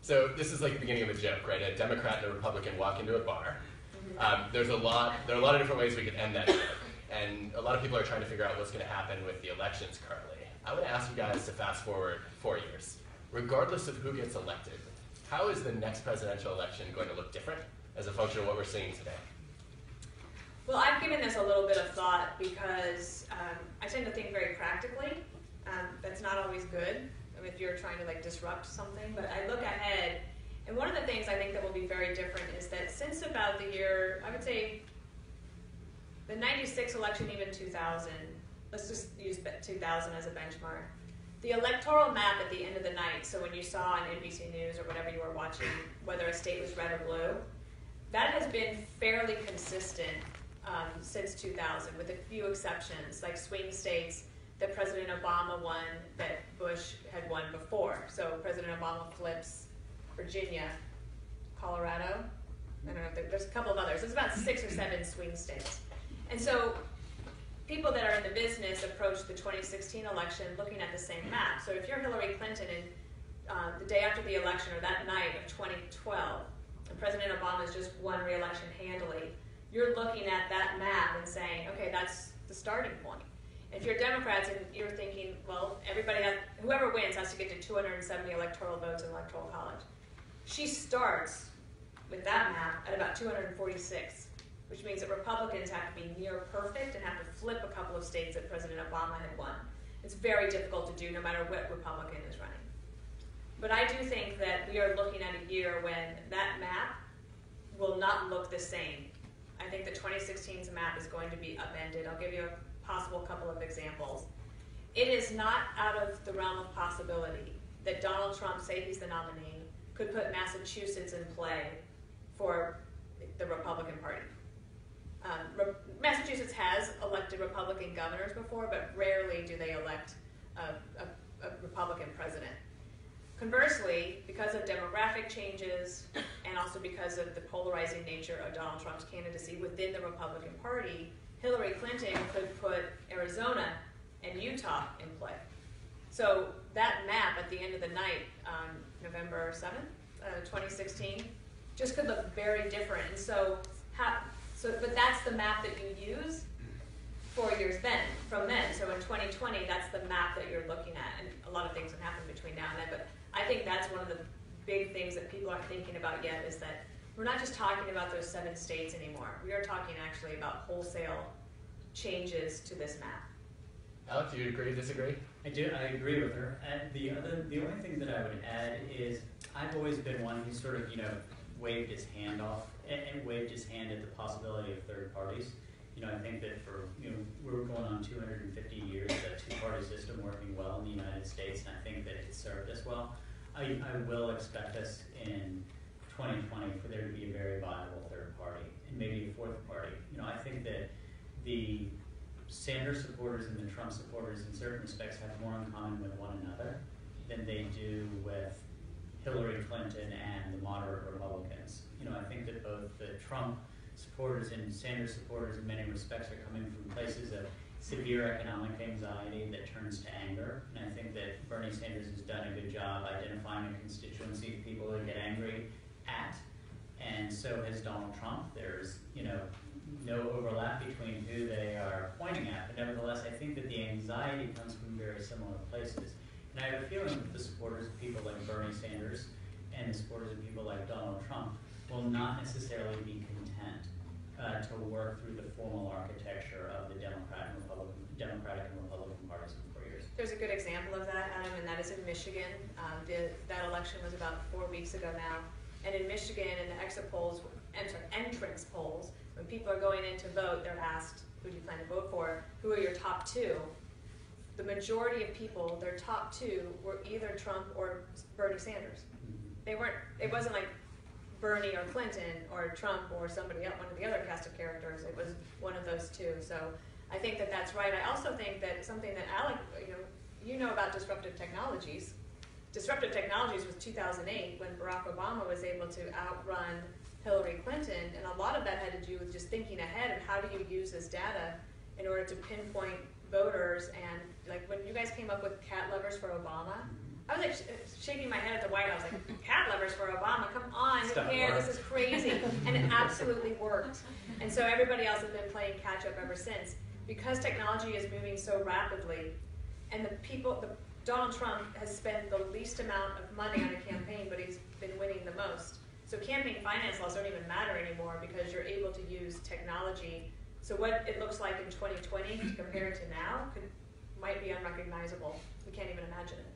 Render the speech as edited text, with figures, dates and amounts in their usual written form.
So this is like the beginning of a joke, right? A Democrat and a Republican walk into a bar. There are a lot of different ways we could end that joke. And a lot of people are trying to figure out what's going to happen with the elections currently. I would ask you guys to fast forward 4 years. Regardless of who gets elected, how is the next presidential election going to look different as a function of what we're seeing today? Well, I've given this a little bit of thought because I tend to think very practically. That's not always good if you're trying to disrupt something, but I look ahead, and one of the things I think that will be very different is that since about the year, I would say the 96 election, even 2000, let's just use 2000 as a benchmark, the electoral map at the end of the night, so when you saw on NBC News or whatever you were watching, whether a state was red or blue, that has been fairly consistent since 2000, with a few exceptions, like swing states that President Obama won that Bush had won before. So President Obama flips Virginia, Colorado, I don't know, there's a couple of others. There's about 6 or 7 swing states. And so people that are in the business approach the 2016 election looking at the same map. So if you're Hillary Clinton and the day after the election or that night of 2012, and President Obama's just won re-election handily, you're looking at that map and saying, okay, that's the starting point. And if you're Democrats and you're thinking, well, whoever wins has to get to 270 electoral votes in the Electoral College. She starts with that map at about 246, which means that Republicans have to be near perfect and have to flip a couple of states that President Obama had won. It's very difficult to do no matter what Republican is running. But I do think that we are looking at a year when that map will not look the same. I think the 2016's map is going to be upended. I'll give you a possible couple of examples. It is not out of the realm of possibility that Donald Trump, say he's the nominee, could put Massachusetts in play for the Republican Party. Massachusetts has elected Republican governors before, but rarely do they elect a Republican president. Conversely, because of demographic changes and also because of the polarizing nature of Donald Trump's candidacy within the Republican Party, Hillary Clinton could put Arizona and Utah in play. So that map at the end of the night, November 7th, 2016, just could look very different. And but that's the map that you use 4 years from then. So in 2020, that's the map that you're looking at. And a lot of things have happened between now and then, but I think that's one of the big things that people aren't thinking about yet, is that we're not just talking about those 7 states anymore. We are talking actually about wholesale changes to this map. Alec, do you agree, disagree? I do. I agree with her. And the only thing that I would add is I've always been one who sort of, waved his hand off and waved his hand at the possibility of third parties. I think that we're going on 250 years of a two-party system working well in the United States, and I think that it's served us well. I will expect us in 2020 for there to be a very viable third party and maybe a fourth party. I think that the Sanders supporters and the Trump supporters in certain respects have more in common with one another than they do with Hillary Clinton and the moderate Republicans. I think that both the Trump supporters and Sanders supporters in many respects are coming from places of severe economic anxiety that turns to anger. And I think that Bernie Sanders has done a good job identifying a constituency of people that get angry at. And so has Donald Trump. There's, no overlap between who they are pointing at. But nevertheless, I think that the anxiety comes from very similar places. And I have a feeling that the supporters of people like Bernie Sanders and the supporters of people like Donald Trump will not necessarily be content to work through the formal architecture of the Democratic and Republican parties in 4 years. There's a good example of that, Adam, and that is in Michigan. That election was about 4 weeks ago now. And in Michigan, in the entrance polls, when people are going in to vote, they're asked, who do you plan to vote for? Who are your top 2? The majority of people, their top 2 were either Trump or Bernie Sanders. It wasn't like Bernie or Clinton or Trump or somebody else, one of the other cast of characters. It was one of those 2. So I think that that's right. I also think that something that Alec, you know about disruptive technologies. Disruptive technologies was 2008 when Barack Obama was able to outrun Hillary Clinton, and a lot of that had to do with just thinking ahead of how do you use this data in order to pinpoint voters. And like when you guys came up with cat lovers for Obama, I was like shaking my head at the White House, like, cat lovers for Obama, come on, who cares, this is crazy. And it absolutely worked. And so everybody else has been playing catch up ever since. Because technology is moving so rapidly, and Donald Trump has spent the least amount of money on a campaign, but he's been winning the most. So campaign finance laws don't even matter anymore because you're able to use technology. So what it looks like in 2020 to compare it to now might be unrecognizable. We can't even imagine it.